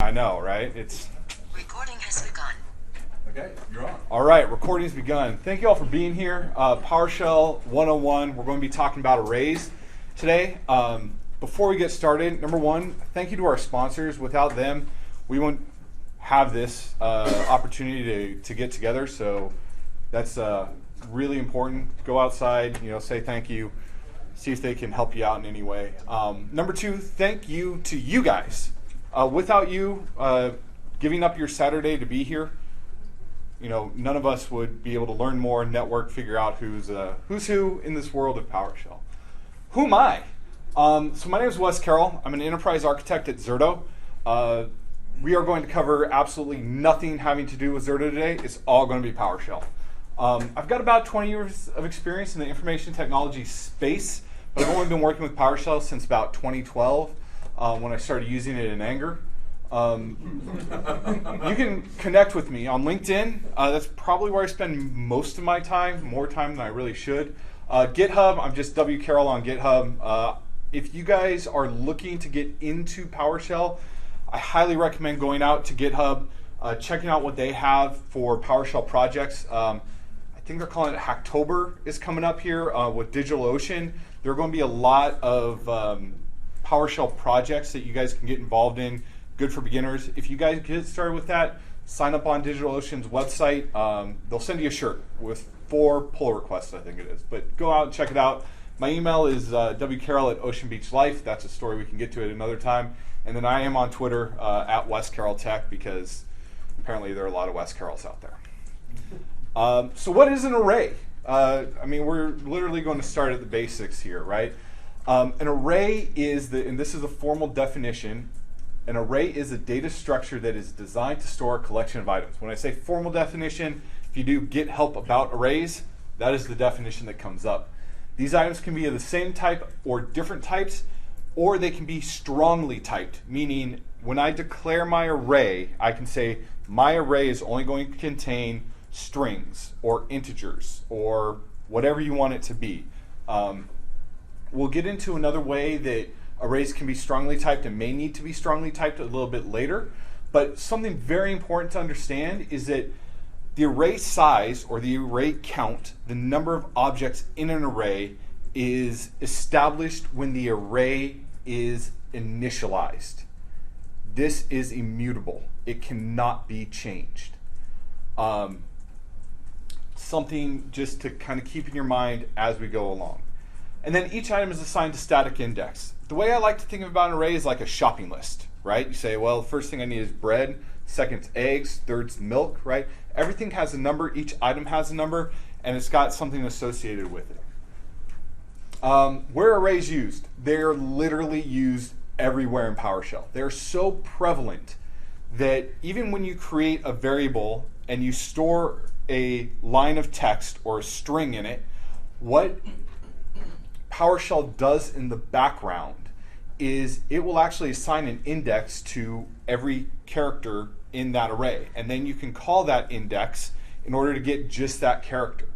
I know, right? Recording has begun. Okay, you're on. All right, recording's begun. Thank you all for being here. PowerShell 101, we're going to be talking about arrays today. Before we get started, number one, thank you to our sponsors. Without them, we wouldn't have this opportunity to get together, so that's really important. Go outside, say thank you, see if they can help you out in any way. Number two, thank you to you guys. Without you giving up your Saturday to be here, none of us would be able to learn more, network, figure out who's who in this world of PowerShell. Who am I? So my name is Wes Carroll. I'm an enterprise architect at Zerto. We are going to cover absolutely nothing having to do with Zerto today. It's all going to be PowerShell. I've got about 20 years of experience in the information technology space, but I've only been working with PowerShell since about 2012 when I started using it in anger. You can connect with me on LinkedIn. That's probably where I spend most of my time, more time than I really should. GitHub, I'm just W Carroll on GitHub. If you guys are looking to get into PowerShell, I highly recommend going out to GitHub, checking out what they have for PowerShell projects. I think they're calling it Hacktober is coming up here with DigitalOcean. There are going to be a lot of PowerShell projects that you guys can get involved in. Good for beginners. If you guys get started with that, sign up on DigitalOcean's website. They'll send you a shirt with 4 pull requests, I think it is. But go out and check it out. My email is wcarroll@oceanbeachlife. That's a story we can get to at another time. And then I am on Twitter at Wes Carroll Tech because apparently there are a lot of Wes Carrolls out there. So what is an array? We're literally going to start at the basics here, right? An array is, and this is a formal definition, an array is a data structure that is designed to store a collection of items. When I say formal definition, if you do get help about arrays, that is the definition that comes up. These items can be of the same type or different types, or they can be strongly typed, meaning when I declare my array, I can say my array is only going to contain strings or integers or whatever you want it to be. We'll get into another way that arrays can be strongly typed and may need to be strongly typed a little bit later, but something very important to understand is that the array size or the array count, the number of objects in an array, is established when the array is initialized. This is immutable. It cannot be changed. Something just to kind of keep in your mind as we go along. And then each item is assigned a static index. The way I like to think about an array is like a shopping list, right? You say, well, the first thing I need is bread, second's eggs, third's milk, right? Everything has a number, each item has a number, and it's got something associated with it. Where are arrays used? They're literally used everywhere in PowerShell. They're so prevalent that even when you create a variable and you store a line of text or a string in it, what PowerShell does in the background is it will actually assign an index to every character in that array. And then you can call that index in order to get just that character.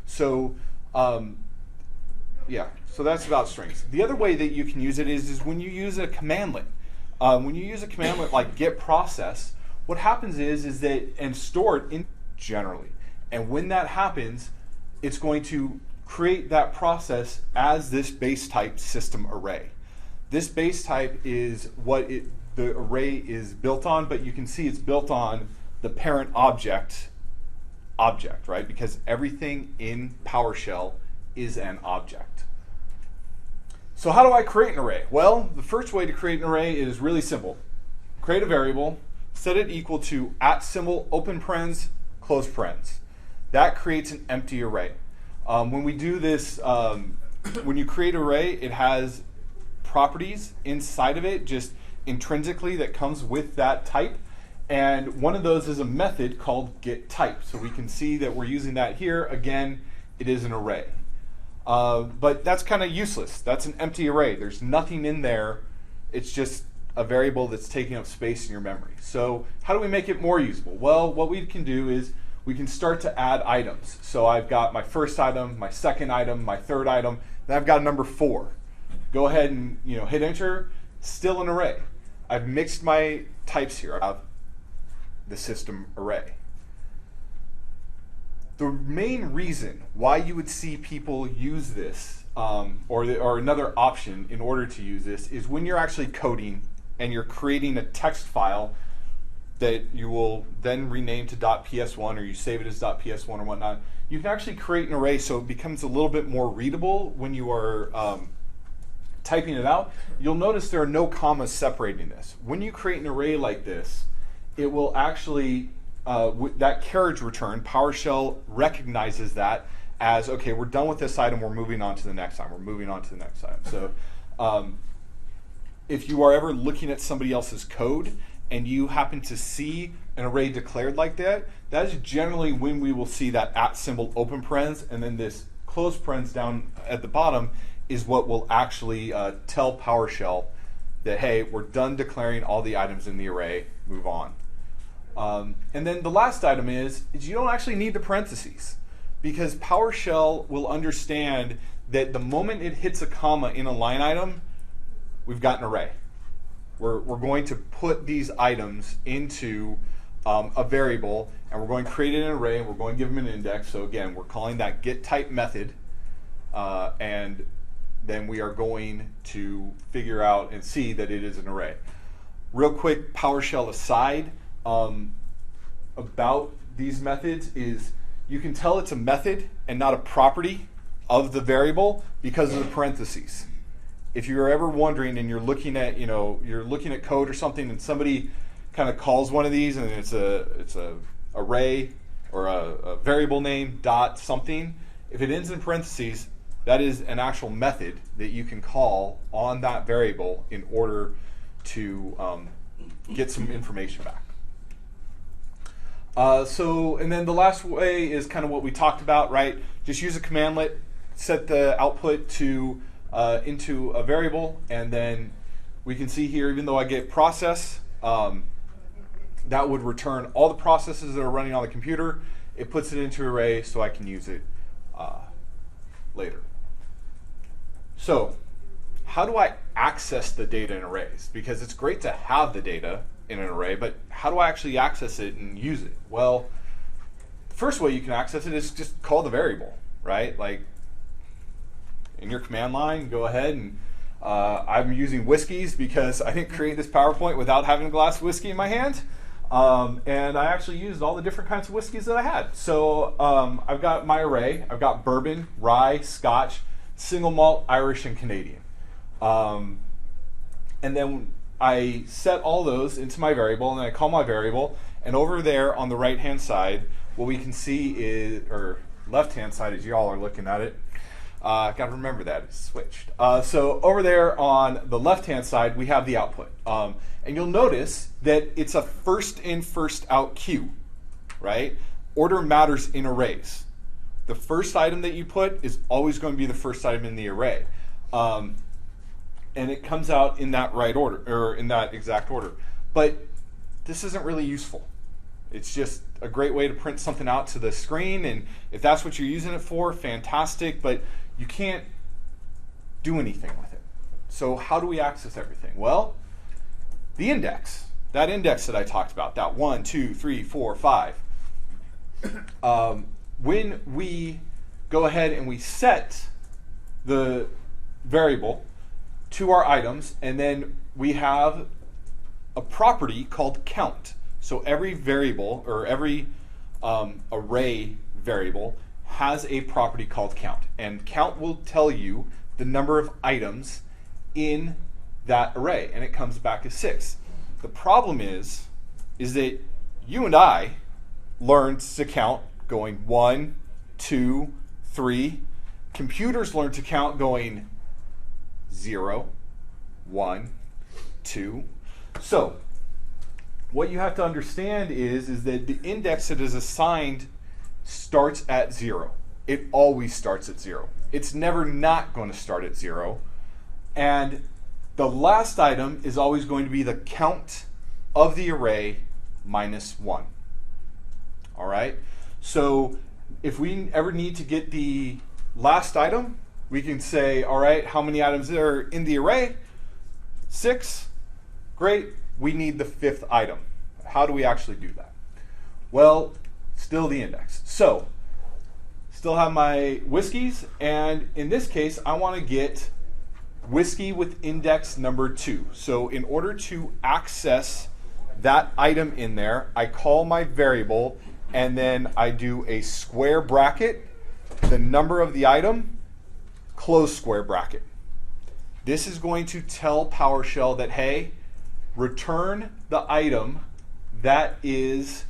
So, so that's about strings. The other way that you can use it is when you use a commandlet. When you use a commandlet like get process, what happens is that, and store it in generally. And when that happens, it's going to create that process as this base type system array. This base type is what the array is built on, but you can see it's built on the parent object, right? Because everything in PowerShell is an object. So how do I create an array? Well, the first way to create an array is really simple. Create a variable, set it equal to @ open parens, close parens. That creates an empty array. When we do this, when you create an array, it has properties inside of it, just intrinsically, that comes with that type. And one of those is a method called getType. So we can see that we're using that here. Again, it is an array. But that's kind of useless. That's an empty array. There's nothing in there. It's just a variable that's taking up space in your memory. So how do we make it more usable? Well, what we can do is we can start to add items. So I've got my first item, my second item, my third item, then I've got a number 4. Go ahead and hit enter, still an array. I've mixed my types here. I have the system array. The main reason why you would see people use this, or another option in order to use this, is when you're actually coding and you're creating a text file that you will then rename to .ps1, or you save it as .ps1 or whatnot. You can actually create an array so it becomes a little bit more readable when you are typing it out. You'll notice there are no commas separating this. When you create an array like this, it will actually, that carriage return, PowerShell recognizes that as, okay, we're done with this item, we're moving on to the next item, we're moving on to the next item. So if you are ever looking at somebody else's code and you happen to see an array declared like that, that is generally when we will see that @ symbol open parens, and then this close parens down at the bottom is what will actually tell PowerShell that, hey, we're done declaring all the items in the array, move on. And then the last item is you don't actually need the parentheses, because PowerShell will understand that the moment it hits a comma in a line item, we've got an array. We're going to put these items into a variable, and we're going to create an array, and we're going to give them an index. So again, we're calling that getType method, and then we are going to figure out and see that it is an array. Real quick PowerShell aside about these methods is you can tell it's a method and not a property of the variable because of the parentheses. If you're ever wondering and you're looking at, you're looking at code or something and somebody kind of calls one of these and it's a array or a variable name dot something, if it ends in parentheses, that is an actual method that you can call on that variable in order to get some information back. And then the last way is kind of what we talked about, right? Just use a commandlet, set the output to into a variable, and then we can see here, even though I get process, that would return all the processes that are running on the computer. It puts it into array so I can use it later. So how do I access the data in arrays? Because it's great to have the data in an array, but how do I actually access it and use it? Well, the first way you can access it is just call the variable, right? Like in your command line, go ahead and I'm using whiskeys because I didn't create this PowerPoint without having a glass of whiskey in my hand. And I actually used all the different kinds of whiskeys that I had. So I've got my array. I've got bourbon, rye, Scotch, single malt, Irish, and Canadian. And then I set all those into my variable, and then I call my variable. And over there on the right-hand side, what we can see is, or left-hand side as you all are looking at it, got to remember that, it's switched. So over there on the left-hand side, we have the output. And you'll notice that it's a first in, first out queue, right? Order matters in arrays. The first item that you put is always going to be the first item in the array. And it comes out in that right order, or in that exact order. But this isn't really useful. It's just a great way to print something out to the screen, and if that's what you're using it for, fantastic, but you can't do anything with it. So how do we access everything? Well, the index, that index that I talked about, that 1, 2, 3, 4, 5, when we go ahead and we set the variable to our items, and then we have a property called count. So every variable, or every array variable, has a property called count. And count will tell you the number of items in that array, and it comes back as 6. The problem is that you and I learned to count going 1, 2, 3. Computers learn to count going 0, 1, 2. So what you have to understand is that the index that is assigned starts at 0. It always starts at 0. It's never not going to start at 0. And the last item is always going to be the count of the array minus 1. All right? So if we ever need to get the last item, we can say, all right, how many items are in the array? 6. Great. we need the 5th item. How do we actually do that? Well, still the index. So, still have my whiskeys, and in this case, I want to get whiskey with index number 2. So in order to access that item in there, I call my variable, and then I do a square bracket, the number of the item, close square bracket. This is going to tell PowerShell that, hey, return the item that is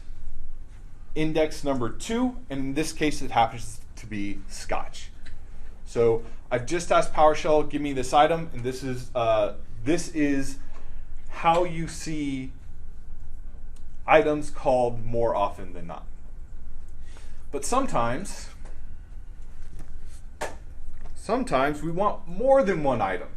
index number 2, and in this case it happens to be scotch. So I've just asked PowerShell, give me this item, and this is how you see items called more often than not. But sometimes we want more than one item.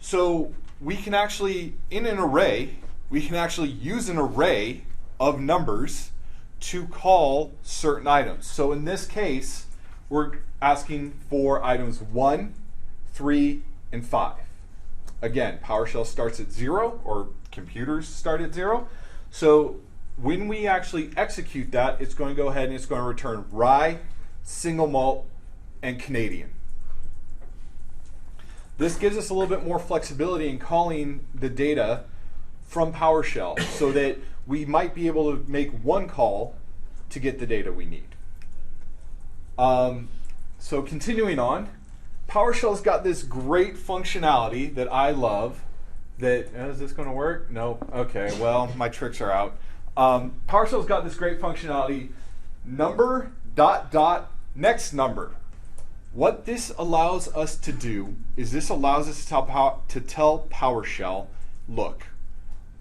So we can actually, in an array, we can actually use an array of numbers to call certain items. So in this case, we're asking for items 1, 3, and 5. Again, PowerShell starts at 0, or computers start at 0. So when we actually execute that, it's going to go ahead and it's going to return rye, single malt, and Canadian. This gives us a little bit more flexibility in calling the data from PowerShell so that we might be able to make one call to get the data we need. So continuing on, PowerShell's got this great functionality that I love. Is this going to work? No. Okay. Well, my tricks are out. PowerShell's got this great functionality: number dot dot next number. What this allows us to do is this allows us to tell PowerShell, look,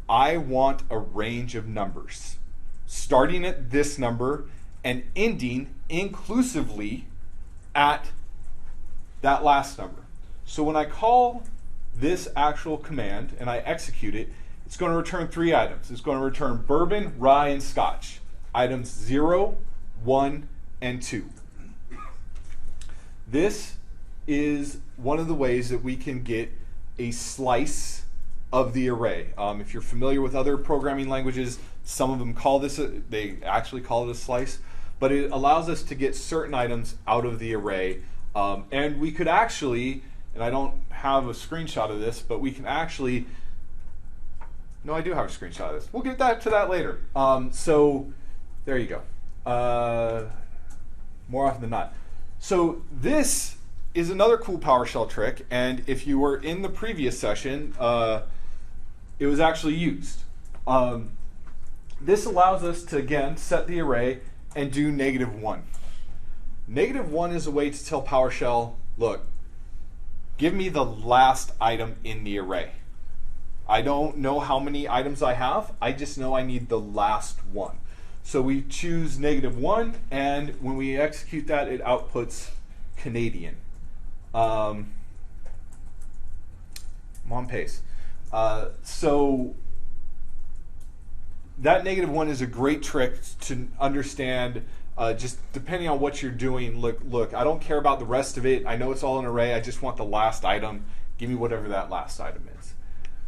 I want a range of numbers, starting at this number and ending inclusively at that last number. So when I call this actual command and I execute it, it's going to return 3 items. It's going to return bourbon, rye, and scotch. Items 0, 1, and 2. This is one of the ways that we can get a slice of the array. If you're familiar with other programming languages, some of them call this, they actually call it a slice, but it allows us to get certain items out of the array. And we could actually, and I don't have a screenshot of this, but we can actually, no, I do have a screenshot of this. We'll get to that later. So there you go. More often than not. So this is another cool PowerShell trick, and if you were in the previous session, it was actually used. This allows us to, again, set the array and do -1. -1 is a way to tell PowerShell, look, give me the last item in the array. I don't know how many items I have, I just know I need the last one. So we choose -1, and when we execute that, it outputs Canadian. I'm on pace. So that -1 is a great trick to understand. Just depending on what you're doing, look, I don't care about the rest of it. I know it's all an array. I just want the last item. Give me whatever that last item is.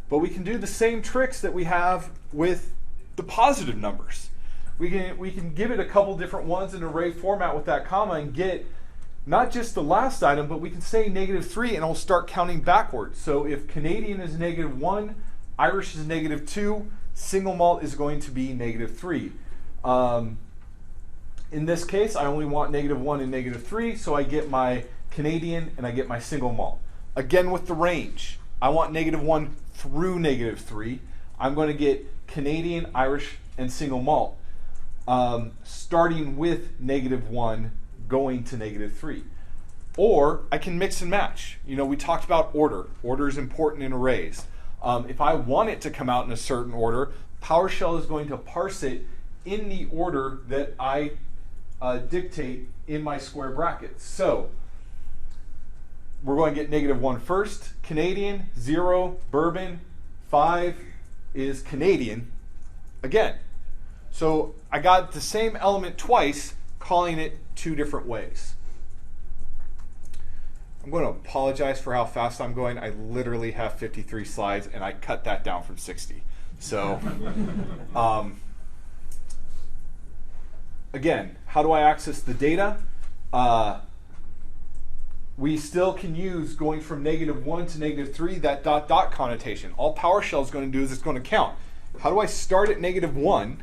But we can do the same tricks that we have with the positive numbers. We can give it a couple different ones in array format with that comma and get not just the last item, but we can say -3 and it'll start counting backwards. So if Canadian is -1, Irish is -2, single malt is going to be -3. In this case, I only want -1 and -3, so I get my Canadian and I get my single malt. Again with the range, I want -1 through -3. I'm going to get Canadian, Irish, and single malt, starting with -1, going to -3. Or I can mix and match. You know, we talked about order. Order is important in arrays. If I want it to come out in a certain order, PowerShell is going to parse it in the order that I dictate in my square brackets. So we're going to get -1 first, Canadian, 0, bourbon, 5 is Canadian again. So I got the same element twice, calling it 2 different ways. I'm going to apologize for how fast I'm going. I literally have 53 slides and I cut that down from 60. So again, how do I access the data? We still can use going from -1 to -3, that dot dot connotation. All PowerShell is going to do is it's going to count. How do I start at -1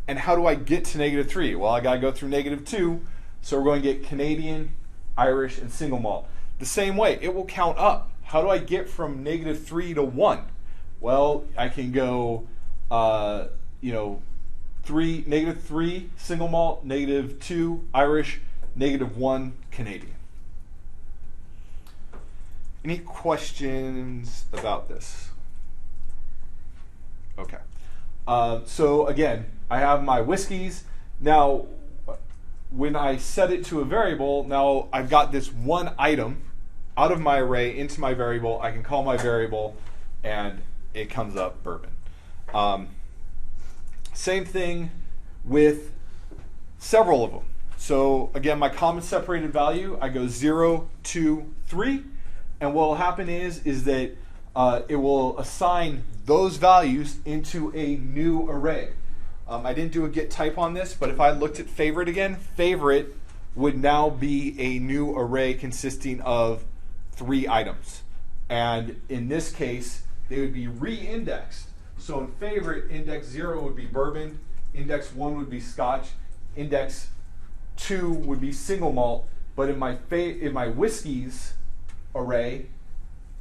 and how do I get to -3? Well, I got to go through -2, so we're going to get Canadian, Irish, and single malt. The same way, it will count up. How do I get from -3 to 1? Well, I can go, -3 single malt, -2 Irish, -1 Canadian. Any questions about this? Okay. So again, I have my whiskeys. Now, when I set it to a variable, now I've got this one item out of my array into my variable. I can call my variable, and it comes up bourbon. Same thing with several of them. So again, my common separated value, I go 0, 2, 3. And what will happen is that it will assign those values into a new array. I didn't do a get type on this, but if I looked at favorite again, favorite would now be a new array consisting of 3 items. And in this case, they would be re-indexed. So in favorite, index 0 would be bourbon, index 1 would be scotch, index 2 would be single malt, but in my whiskeys array,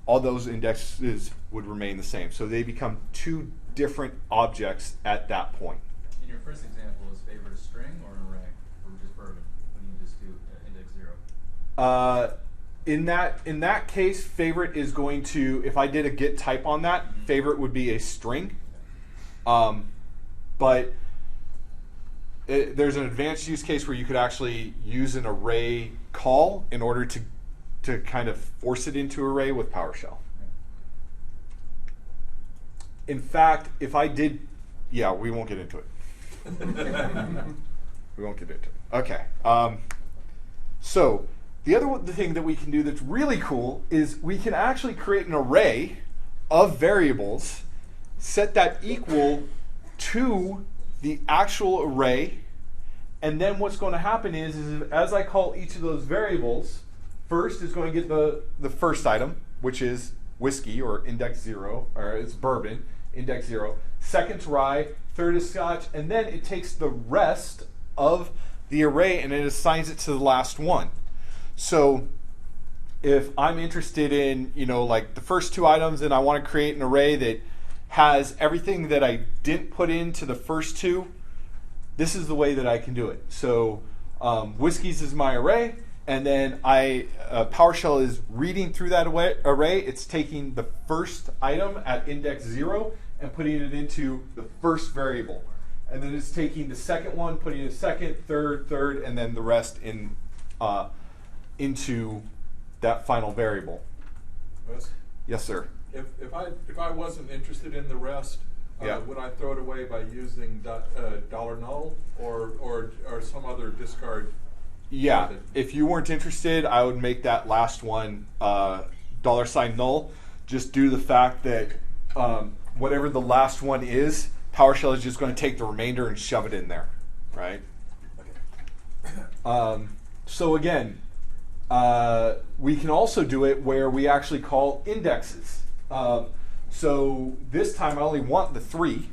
all those indexes would remain the same. So they become 2 different objects at that point. In your first example, is favorite a string or an array, or just bourbon when you just do index 0? In that case, favorite is going to, if I did a get type on that, favorite would be a string. But there's an advanced use case where you could actually use an array call in order to kind of force it into array with PowerShell. In fact, if I did, yeah, we won't get into it. We won't get into it. Okay. So the other thing that we can do that's really cool is we can actually create an array of variables, set that equal to the actual array, and then what's going to happen is as I call each of those variables, first is going to get the first item, which is whiskey, or index 0, or it's bourbon, index 0. Second's rye, third is scotch, and then it takes the rest of the array and it assigns it to the last one. So if I'm interested in, like the first 2 items and I want to create an array that has everything that I didn't put into the first 2, this is the way that I can do it. So whiskeys is my array. And then PowerShell is reading through that array. It's taking the first item at index 0 and putting it into the first variable. And then it's taking the second one, putting it second, third, and then the rest into that final variable. Wes? Yes, sir. If I wasn't interested in the rest, would I throw it away by using $null or some other discard? Yeah, if you weren't interested, I would make that last one $null, just due to the fact that whatever the last one is, PowerShell is just going to take the remainder and shove it in there, right? Okay. So again, we can also do it where we actually call indexes. So this time I only want the 3,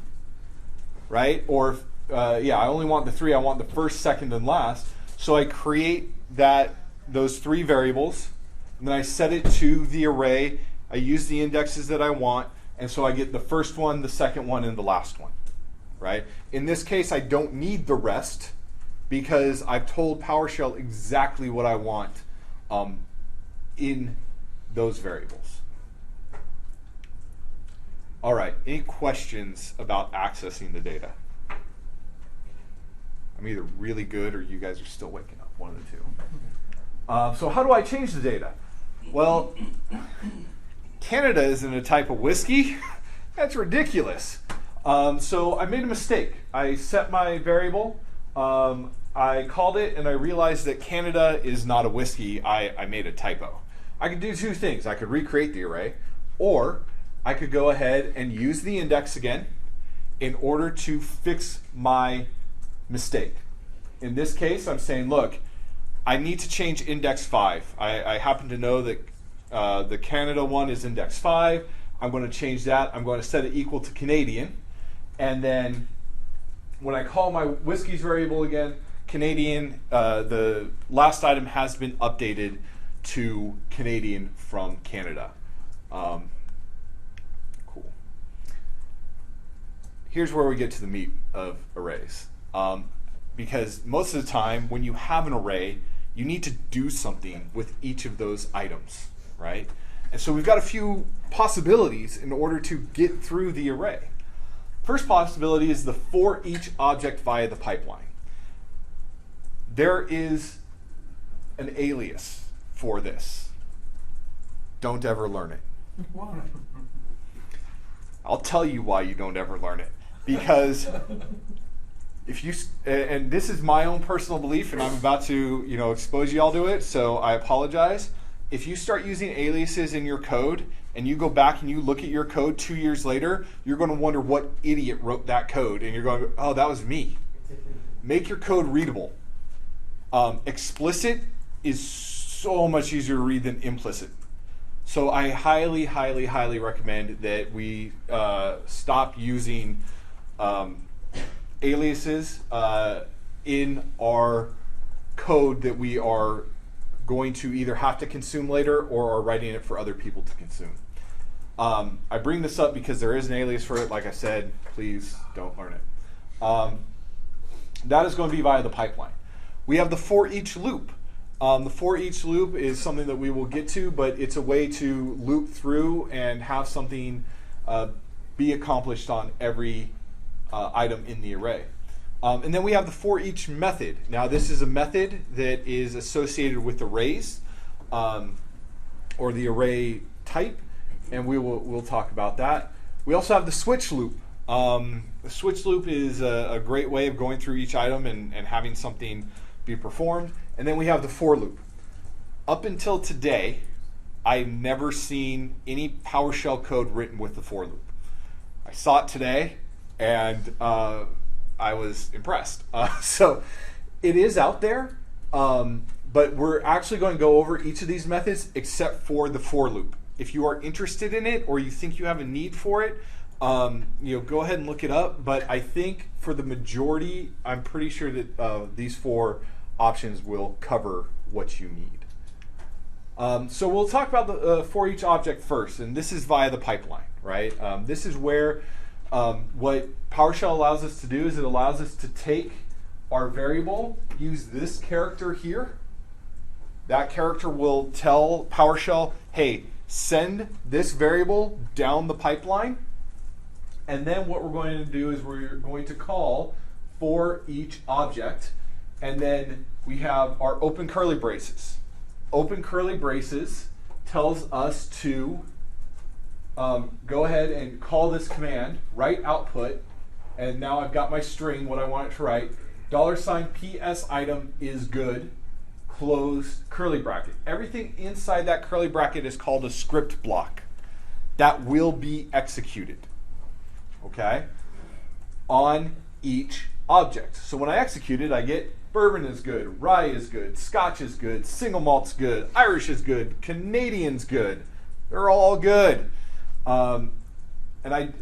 right? Or I only want the 3. I want the first, second, and last. So I create those 3 variables, and then I set it to the array. I use the indexes that I want, and so I get the first one, the second one, and the last one, right? In this case, I don't need the rest because I've told PowerShell exactly what I want in those variables. All right, any questions about accessing the data? I'm either really good or you guys are still waking up, one of the 2. So how do I change the data? Well, Canada isn't a type of whiskey. That's ridiculous. So I made a mistake. I set my variable, I called it, and I realized that Canada is not a whiskey. I made a typo. I could do 2 things. I could recreate the array, or I could go ahead and use the index again, in order to fix my mistake. In this case, I'm saying, look, I need to change index 5. I happen to know that the Canada one is index 5. I'm going to change that. I'm going to set it equal to Canadian. And then when I call my whiskeys variable again, Canadian, the last item has been updated to Canadian from Canada. Cool. Here's where we get to the meat of arrays. Because most of the time, when you have an array, you need to do something with each of those items, right? And so we've got a few possibilities in order to get through the array. First possibility is the for each object via the pipeline. There is an alias for this. Don't ever learn it. Why? I'll tell you why you don't ever learn it. Because if you, and this is my own personal belief, and I'm about to, expose you all to it, so I apologize. If you start using aliases in your code, and you go back and you look at your code 2 years later, you're going to wonder what idiot wrote that code, and you're going, oh, that was me. Make your code readable. Explicit is so much easier to read than implicit. So I highly, highly, highly recommend that we stop using aliases in our code that we are going to either have to consume later or are writing it for other people to consume. I bring this up because there is an alias for it. Like I said, please don't learn it. That is going to be via the pipeline. We have the for each loop. The for each loop is something that we will get to, but it's a way to loop through and have something be accomplished on every item in the array. And then we have the for each method. Now this is a method that is associated with arrays or the array type, and we'll talk about that. We also have the switch loop. The switch loop is a great way of going through each item and having something be performed. And then we have the for loop. Up until today, I've never seen any PowerShell code written with the for loop. I saw it today, and I was impressed. So it is out there, but we're actually going to go over each of these methods except for the for loop. If you are interested in it or you think you have a need for it, go ahead and look it up. But I think for the majority, I'm pretty sure that these four options will cover what you need. So we'll talk about the for each object first, and this is via the pipeline, right? This is where what PowerShell allows us to do is it allows us to take our variable, use this character here. That character will tell PowerShell, hey, send this variable down the pipeline. And then what we're going to do is we're going to call for each object. And then we have our open curly braces. Open curly braces tells us to go ahead and call this command, write output, and now I've got my string, what I want it to write. $PS item is good, close curly bracket. Everything inside that curly bracket is called a script block that will be executed, okay, on each object. So when I execute it, I get bourbon is good, rye is good, scotch is good, single malt's good, Irish is good, Canadian's good. They're all good. And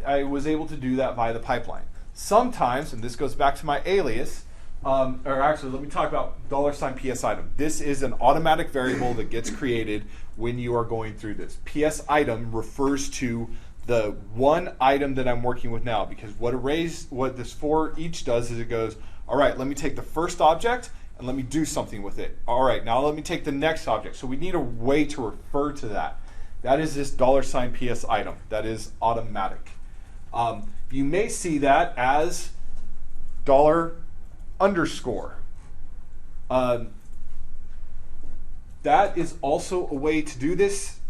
I was able to do that via the pipeline. Sometimes, and this goes back to my alias, or actually let me talk about $PS item. This is an automatic variable that gets created when you are going through this. PS item refers to the one item that I'm working with now, because what this for each does is it goes, all right, let me take the first object and let me do something with it. All right, now let me take the next object. So we need a way to refer to that. That is this $PS item. That is automatic. You may see that as $_. That is also a way to do this.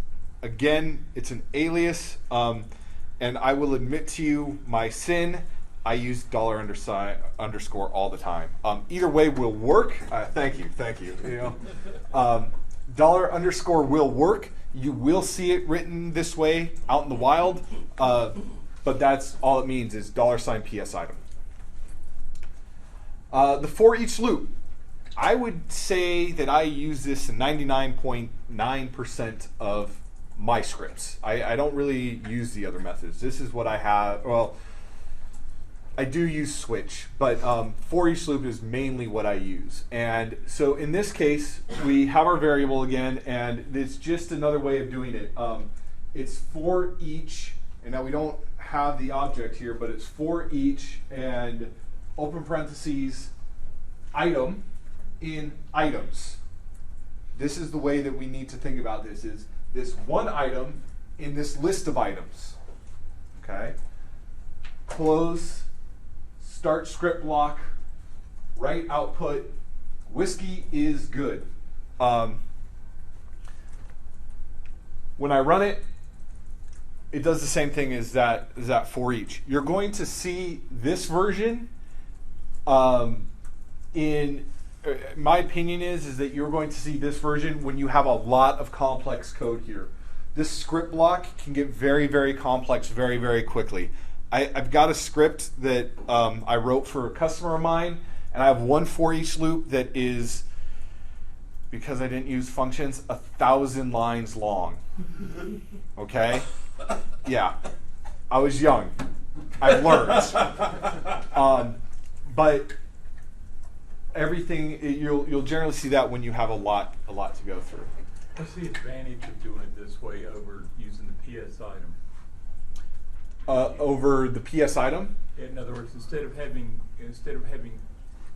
Again, it's an alias, and I will admit to you my sin. I use $_ all the time. Either way will work. Thank you. $_ will work. You will see it written this way out in the wild. but that's all it means is $PS item. The for each loop. I would say that I use this in 99.9% of my scripts. I don't really use the other methods. This is what I have. Well, I do use switch, but for each loop is mainly what I use. And so in this case, we have our variable again, and it's just another way of doing it. It's for each, and now we don't have the object here, but it's for each, and open parentheses, item in items. This is the way that we need to think about this, is this one item in this list of items. Okay? Close, start script block, write output, whiskey is good. When I run it, it does the same thing as that for each. You're going to see this version my opinion is that you're going to see this version when you have a lot of complex code here. This script block can get very, very complex very, very quickly. I've got a script that I wrote for a customer of mine, and I have one for each loop that is, because I didn't use functions, 1,000 lines long. Okay? Yeah. I was young. I've learned. But everything, you'll generally see that when you have a lot to go through. What's the advantage of doing it this way over using the PS item? Over the PS item? In other words, instead of having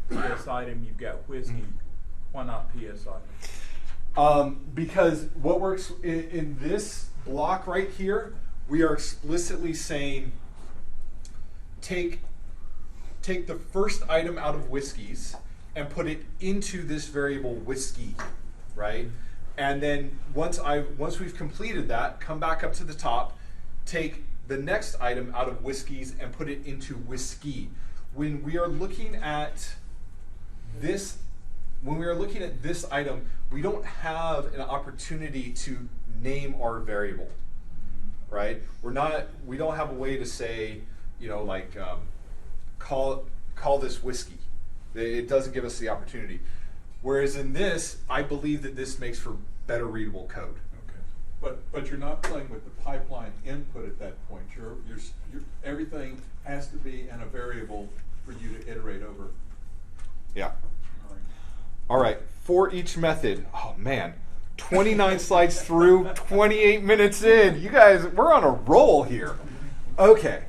PS item, you've got whiskey. Mm-hmm. Why not PS item? Because what works in this block right here, we are explicitly saying take the first item out of whiskeys and put it into this variable whiskey, right? And then once we've completed that, come back up to the top, take the next item out of whiskeys and put it into whiskey. When we are looking at this item, we don't have an opportunity to name our variable, right? We don't have a way to say, call this whiskey. It doesn't give us the opportunity. Whereas in this, I believe that this makes for better readable code. Okay. But you're not playing with the pipeline input at that point. Everything has to be in a variable for you to iterate over. Yeah. All right. For each method. Oh man, 29 slides through, 28 minutes in. You guys, we're on a roll here. Okay.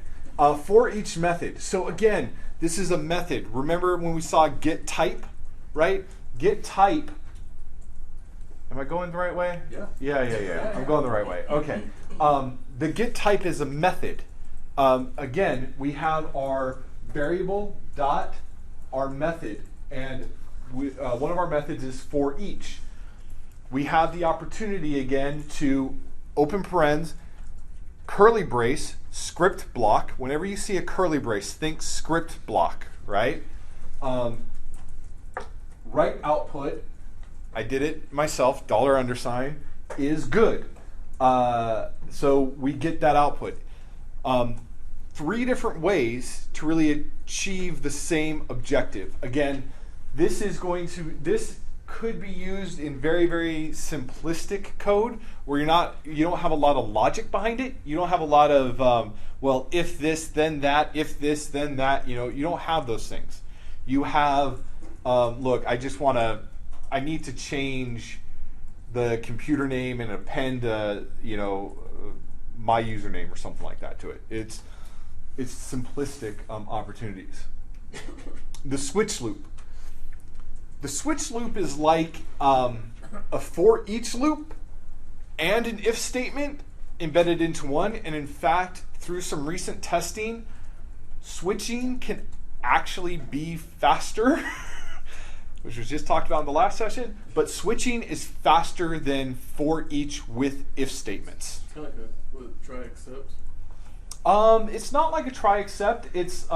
For each method. So again, this is a method. Remember when we saw get type, right? Get type. Am I going the right way? Yeah. Yeah. I'm going the right way. Okay. The get type is a method. Again, we have our variable dot our method, and one of our methods is for each. We have the opportunity again to open parens, curly brace, script block. Whenever you see a curly brace, think script block, right? Write output. I did it myself. $_ is good. So we get that output. 3 different ways to really achieve the same objective. Again, this could be used in very, very simplistic code where you don't have a lot of logic behind it. You don't have a lot of if this then that, if this then that. You don't have those things. You have look, I need to change the computer name and append my username or something like that to it. It's simplistic opportunities. The switch loop. The switch loop is like a for each loop and an if statement embedded into one. And in fact, through some recent testing, switching can actually be faster, which was just talked about in the last session. But switching is faster than for each with if statements. Kind of like a try except. It's not like a try except. It's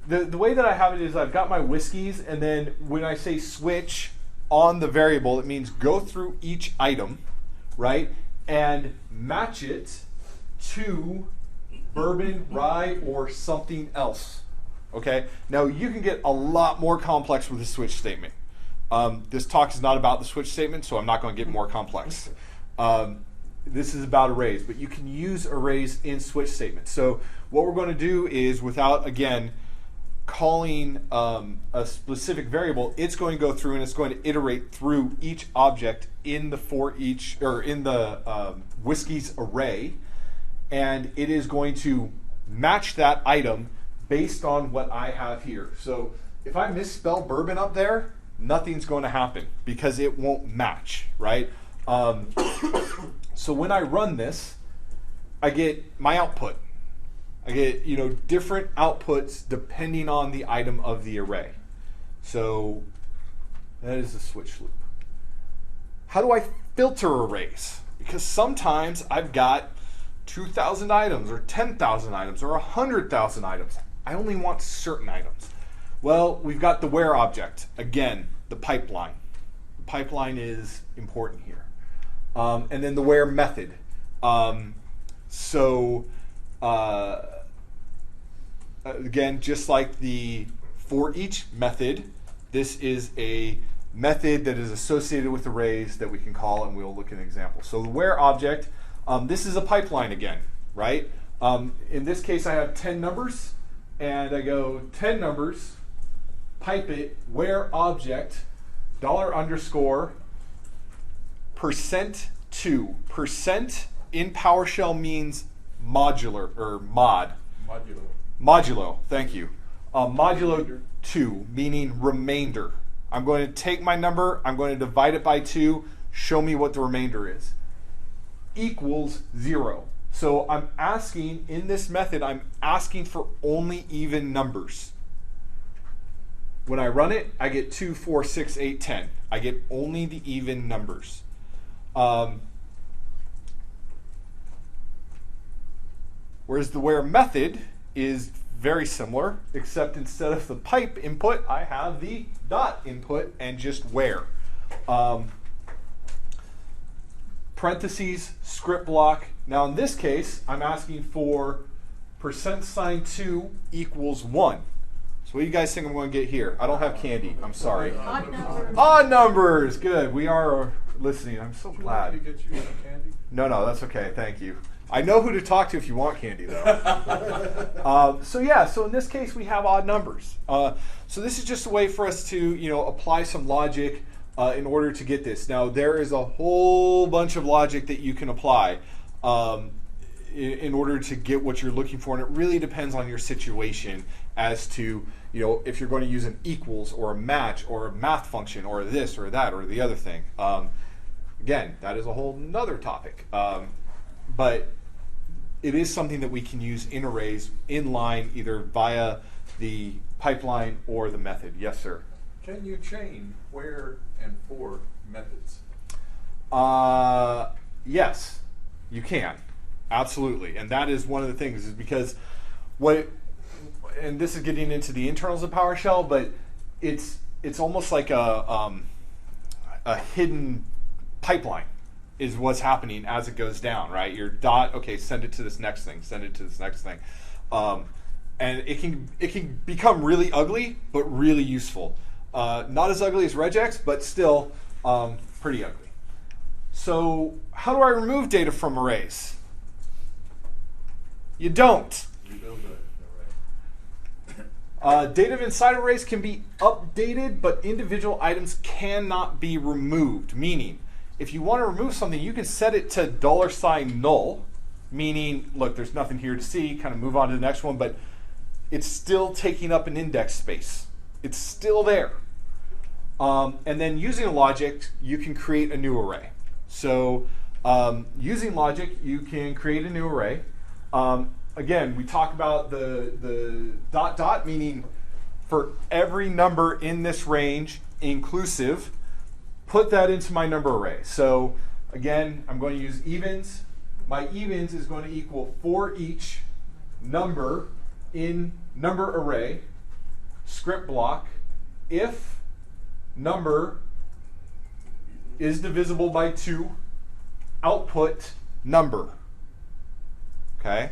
the way that I have it is I've got my whiskeys, and then when I say switch on the variable, it means go through each item, right, and match it to bourbon, rye, or something else. Okay? Now, you can get a lot more complex with a switch statement. This talk is not about the switch statement, so I'm not going to get more complex. This is about arrays, but you can use arrays in switch statements. So what we're going to do is, without, again, calling a specific variable, it's going to go through and it's going to iterate through each object in the whiskey's array, and it is going to match that item based on what I have here. So if I misspell bourbon up there, nothing's going to happen because it won't match, right? So when I run this, I get my output. I get, different outputs depending on the item of the array. So that is the switch loop. How do I filter arrays? Because sometimes I've got 2,000 items or 10,000 items or 100,000 items. I only want certain items. Well, we've got the where object. Again, the pipeline. The pipeline is important here. And then the where method. Again, just like the for each method, this is a method that is associated with arrays that we can call, and we'll look at an example. So the where object, this is a pipeline again, right? In this case, I have 10 numbers, and I go 10 numbers, pipe it, where object, $_ %2. Percent in PowerShell means modular or mod. Modulo, thank you. Modulo 2, meaning remainder. I'm going to take my number, I'm going to divide it by 2, show me what the remainder is. Equals 0. So I'm asking, in this method, I'm asking for only even numbers. When I run it, I get 2, 4, 6, 8, 10. I get only the even numbers. Whereas the where method is very similar, except instead of the pipe input, I have the dot input and just where. Parentheses, script block. Now in this case, I'm asking for %2 equals 1. So what do you guys think I'm going to get here? I don't have candy. I'm sorry. Odd numbers. Odd numbers. Good. We are listening. I'm so glad. Did get you some candy? No, that's okay. Thank you. I know who to talk to if you want candy, though. So in this case, we have odd numbers. So this is just a way for us to, apply some logic in order to get this. Now, there is a whole bunch of logic that you can apply in order to get what you're looking for, and it really depends on your situation as to, if you're going to use an equals or a match or a math function or this or that or the other thing. Again, that is a whole nother topic. But it is something that we can use in arrays in line, either via the pipeline or the method. Yes, sir? Can you chain where and for methods? Yes, you can. Absolutely. And that is one of the things, is because and this is getting into the internals of PowerShell, but it's almost like a hidden pipeline is what's happening as it goes down, right? Your dot, okay, send it to this next thing, send it to this next thing. And it can become really ugly, but really useful. Not as ugly as regex, but still pretty ugly. So how do I remove data from arrays? You don't. Data inside arrays can be updated, but individual items cannot be removed. Meaning, if you want to remove something, you can set it to $null, meaning, look, there's nothing here to see, kind of move on to the next one, but it's still taking up an index space. It's still there. And then using a logic, you can create a new array. So using logic, you can create a new array. Again, we talk about the dot, meaning for every number in this range, inclusive, put that into my number array. So again, I'm going to use evens. My evens is going to equal for each number in number array, script block, if number is divisible by 2, output number. Okay?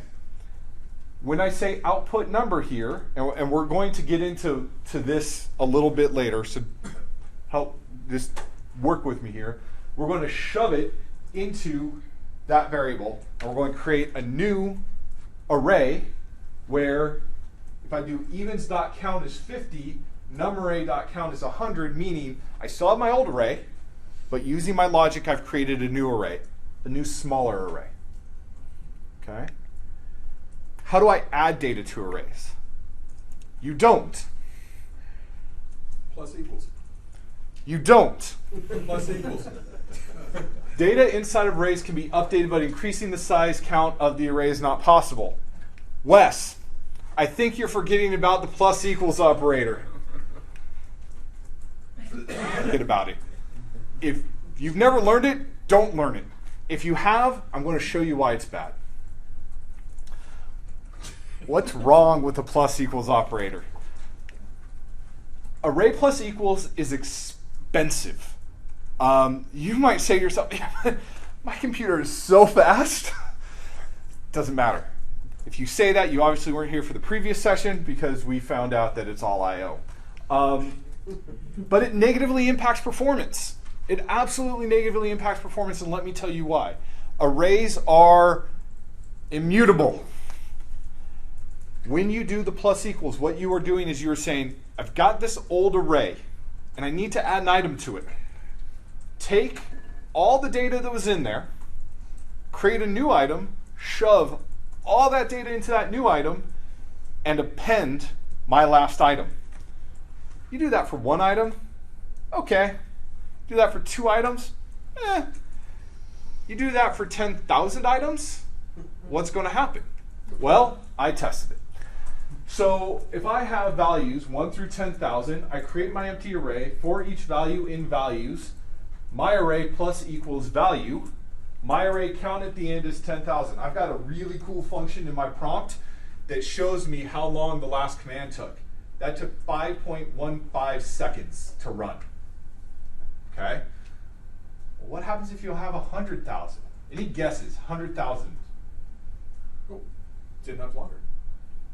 when I say output number here, and we're going to get into this a little bit later, so help just work with me here. We're going to shove it into that variable, and we're going to create a new array where if I do evens.count is 50, numarray.count is 100, meaning I still have my old array, but using my logic, I've created a new array, a new smaller array. Okay? How do I add data to arrays? You don't. Plus equals. You don't. Plus equals. Data inside of arrays can be updated, but increasing the size count of the array is not possible. Wes, I think you're forgetting about the plus equals operator. Forget about it. If you've never learned it, don't learn it. If you have, I'm going to show you why it's bad. What's wrong with the plus equals operator? Array plus equals is expensive. You might say to yourself, my computer is so fast. Doesn't matter. If you say that, you obviously weren't here for the previous session because we found out that it's all I/O. But it negatively impacts performance. It absolutely negatively impacts performance, and let me tell you why. Arrays are immutable. When you do the plus equals, what you are doing is you are saying, I've got this old array, and I need to add an item to it. Take all the data that was in there, create a new item, shove all that data into that new item, and append my last item. You do that for one item, okay. Do that for 2 items, You do that for 10,000 items, what's going to happen? Well, I tested it. So if I have values 1 through 10,000, I create my empty array. For each value in values, my array plus equals value. My array count at the end is 10,000. I've got a really cool function in my prompt that shows me how long the last command took. That took 5.15 seconds to run. Okay? Well, what happens if you have 100,000? Any guesses? 100,000. Oh, 10 times longer.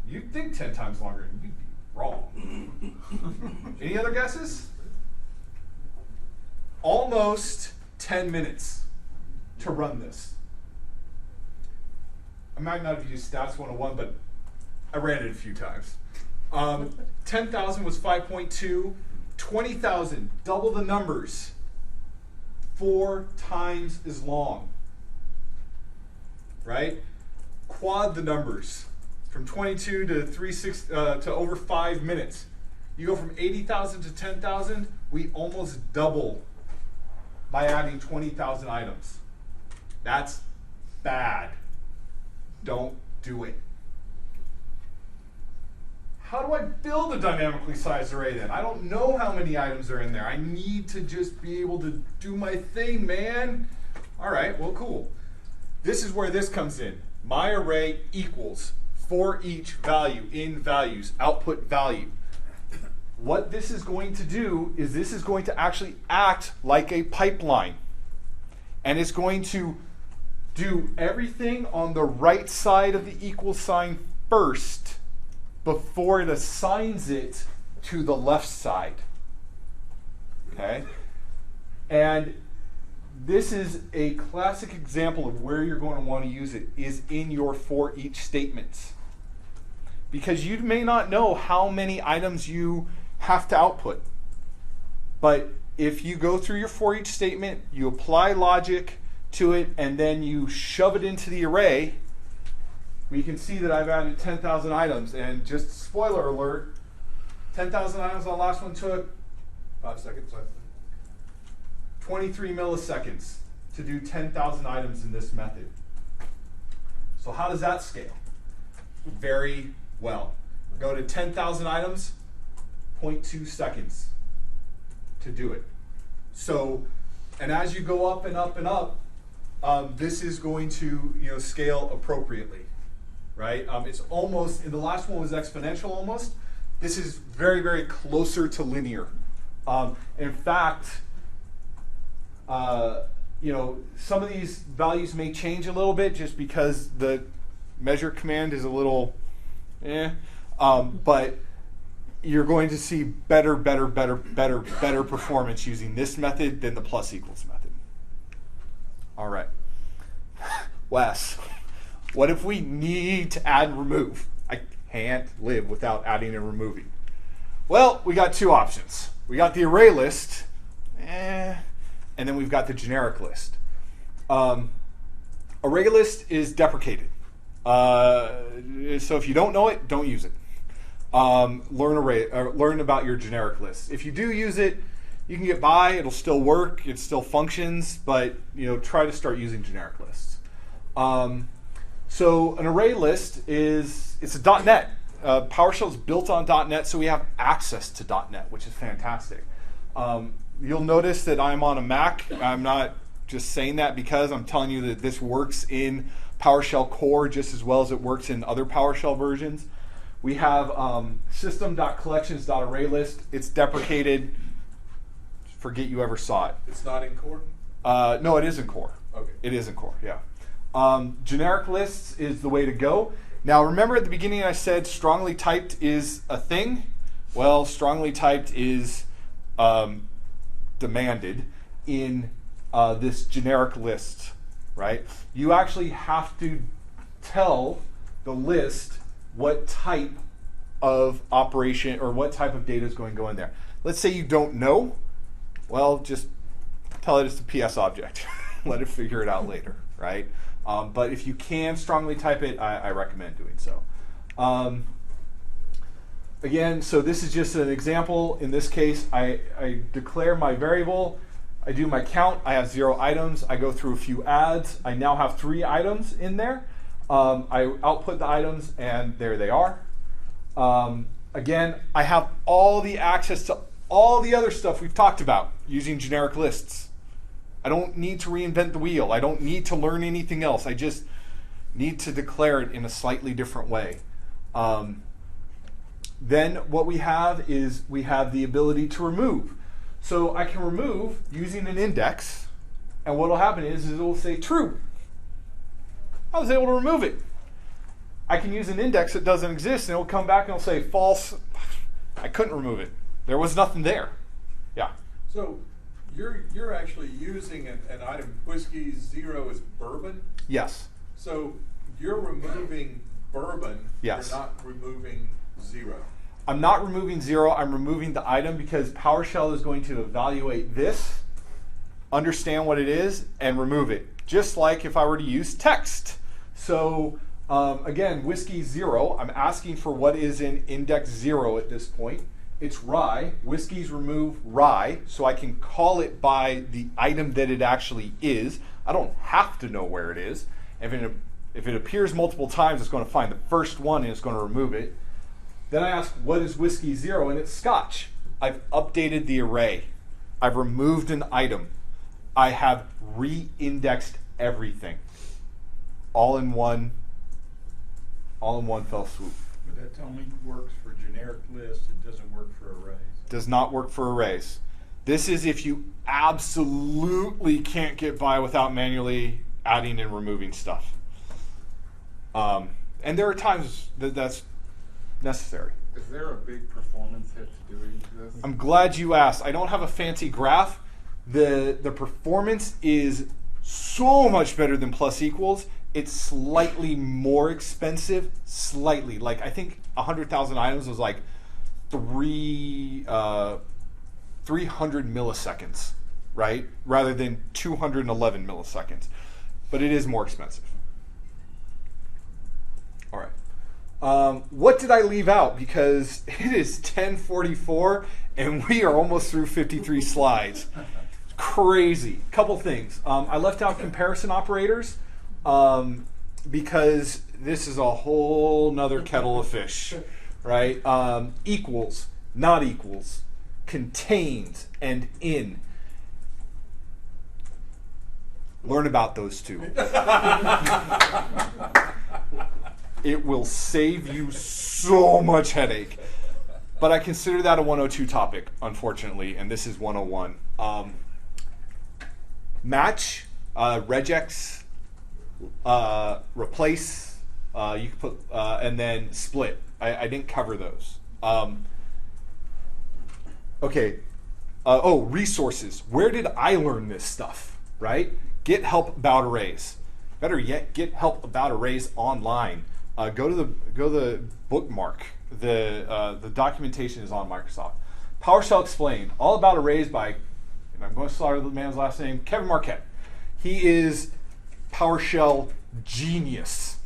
You'd think 10 times longer, and you'd be wrong. Any other guesses? Almost 10 minutes to run this. I might not have used Stats 101, but I ran it a few times. 10,000 was 5.2. 20,000, double the numbers. 4 times as long. Right? Quad the numbers. From 22 to over 5 minutes. You go from 80,000 to 10,000, we almost double by adding 20,000 items. That's bad. Don't do it. How do I build a dynamically sized array then? I don't know how many items are in there. I need to just be able to do my thing, man. All right, well, cool. This is where this comes in. My array equals for each value in values, output value. What this is going to do is this is going to actually act like a pipeline. And it's going to do everything on the right side of the equal sign first before it assigns it to the left side. Okay? And this is a classic example of where you're going to want to use it is in your for each statements. Because you may not know how many items you have to output. But if you go through your for each statement, you apply logic to it, and then you shove it into the array, we can see that I've added 10,000 items. And just spoiler alert, 10,000 items, the last one took 5 seconds. 23 milliseconds to do 10,000 items in this method. So how does that scale? Very well. Go to 10,000 items, 0.2 seconds to do it. So, and as you go up and up and up, this is going to scale appropriately, right? It's almost, and the last one was exponential almost. This is very, very closer to linear. In fact, some of these values may change a little bit just because the measure command is a little But you're going to see better performance using this method than the plus equals method. All right. Wes, what if we need to add and remove? I can't live without adding and removing. Well, we got two options. We got the array list, and then we've got the generic list. Array list is deprecated. So if you don't know it, don't use it. Learn about your generic list. If you do use it, you can get by. It'll still work. It still functions, but try to start using generic lists. So an array list it's a .NET. PowerShell is built on .NET, so we have access to .NET, which is fantastic. You'll notice that I'm on a Mac. I'm not just saying that because I'm telling you that this works in PowerShell core just as well as it works in other PowerShell versions. We have system.collections.ArrayList. It's deprecated. Forget you ever saw it. It's not in core? No, it is in core. Okay. It is in core, yeah. Generic lists is the way to go. Now, remember at the beginning I said strongly typed is a thing? Well, strongly typed is demanded in this generic list, right? You actually have to tell the list what type of operation or what type of data is going to go in there. Let's say you don't know. Well, just tell it it's a PS object. Let it figure it out later, right? But if you can strongly type it, I recommend doing so. Again, so this is just an example. In this case, I declare my variable. I do my count. I have 0 items. I go through a few adds. I now have 3 items in there. I output the items, and there they are. Again, I have all the access to all the other stuff we've talked about using generic lists. I don't need to reinvent the wheel. I don't need to learn anything else. I just need to declare it in a slightly different way. Then what we have is we have the ability to remove. So I can remove using an index, and what will happen is it will say true. I was able to remove it. I can use an index that doesn't exist, and it will come back and it'll say false. I couldn't remove it. There was nothing there. Yeah. So you're actually using an item, whiskey 0 is bourbon? Yes. So you're removing bourbon. Yes. You're not removing 0. I'm not removing 0. I'm removing the item because PowerShell is going to evaluate this, understand what it is, and remove it. Just like if I were to use text. So again, whiskey 0, I'm asking for what is in index 0 at this point. It's rye. Whiskey's remove rye, so I can call it by the item that it actually is. I don't have to know where it is. If it appears multiple times, it's going to find the first one and it's going to remove it. Then I ask, what is whiskey 0? And it's Scotch. I've updated the array. I've removed an item. I have re-indexed everything. All in one fell swoop. But that only works for generic lists. It doesn't work for arrays. Does not work for arrays. This is if you absolutely can't get by without manually adding and removing stuff. And there are times that's necessary. Is there a big performance hit to doing this? I'm glad you asked. I don't have a fancy graph. The performance is so much better than plus equals. It's slightly more expensive, slightly. Like I think 100,000 items was like 300 milliseconds, right? Rather than 211 milliseconds. But it is more expensive. All right. What did I leave out? Because it is 10:44 and we are almost through 53 slides. Crazy. Couple things. I left out comparison operators because this is a whole nother kettle of fish, right? Equals, not equals, contains, and in. Learn about those two. It will save you so much headache. But I consider that a 102 topic, unfortunately, and this is 101. Match, regex, replace, you can put, and then split. I didn't cover those. Okay. Resources. Where did I learn this stuff? Right? Get help about arrays. Better yet, get help about arrays online. Go to the bookmark. The documentation is on Microsoft. PowerShell Explained, all about arrays by, and I'm going to slaughter the man's last name, Kevin Marquette. He is PowerShell genius.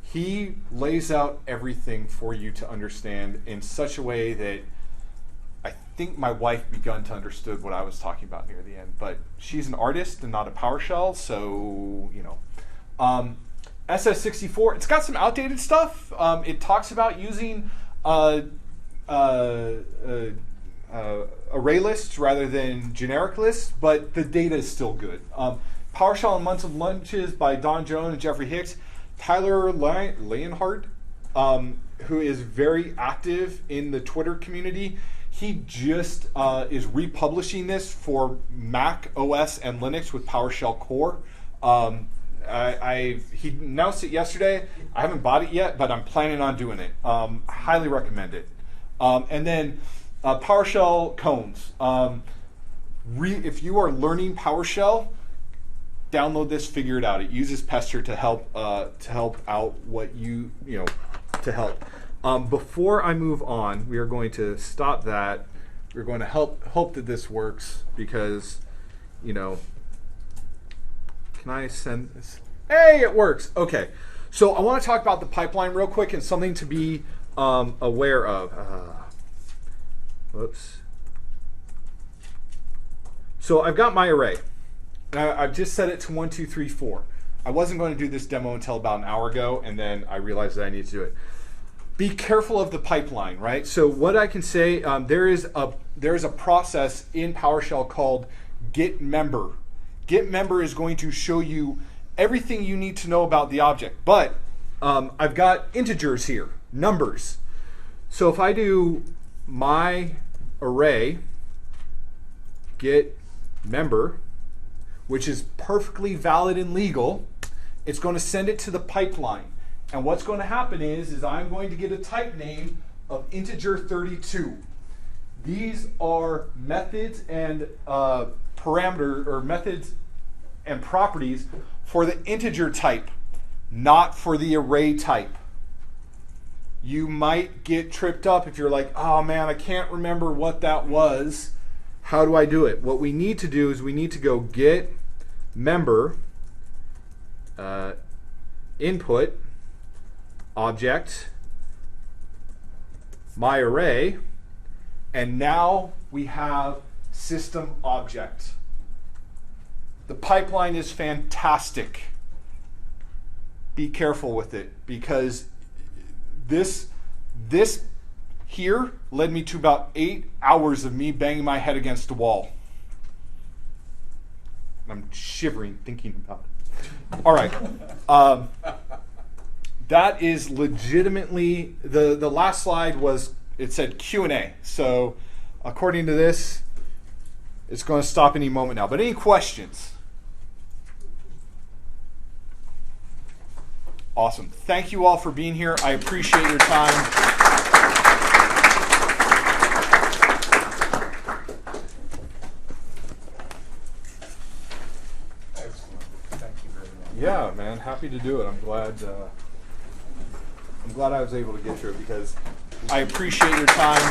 He lays out everything for you to understand in such a way that I think my wife begun to understood what I was talking about near the end. But she's an artist and not a PowerShell, so, you know. SS64, it's got some outdated stuff. It talks about using array lists rather than generic lists, but the data is still good. PowerShell and Months of Lunches by Don Jones and Jeffrey Hicks. Tyler Leonhardt, who is very active in the Twitter community, he just is republishing this for Mac OS and Linux with PowerShell Core. He announced it yesterday. I haven't bought it yet, but I'm planning on doing it. Highly recommend it. And then PowerShell Cones. If you are learning PowerShell, download this, figure it out. It uses Pester to help out what to help. Before I move on, we are going to stop that. We're going to hope that this works because, can I send this? Hey, it works. Okay. So I want to talk about the pipeline real quick and something to be aware of. Whoops. So I've got my array. I've just set it to 1, 2, 3, 4. I wasn't going to do this demo until about an hour ago, and then I realized that I need to do it. Be careful of the pipeline, right? So what I can say, there is a process in PowerShell called get member. Get member is going to show you everything you need to know about the object, but I've got integers here, numbers. So if I do my array get member, which is perfectly valid and legal, it's going to send it to the pipeline. And what's going to happen is I'm going to get a type name of integer 32. These are methods and methods and properties for the integer type, not for the array type. You might get tripped up if you're like, oh man, I can't remember what that was. How do I do it? What we need to do is we need to go get member input object my array, and now we have system object. The pipeline is fantastic. Be careful with it because this here led me to about 8 hours of me banging my head against the wall. I'm shivering thinking about it. All right. That is legitimately, the last slide was, it said Q&A. So according to this, it's going to stop any moment now. But any questions? Awesome. Thank you all for being here. I appreciate your time. Excellent. Thank you very much. Yeah, man, happy to do it. I'm glad I was able to get through it because I appreciate your time.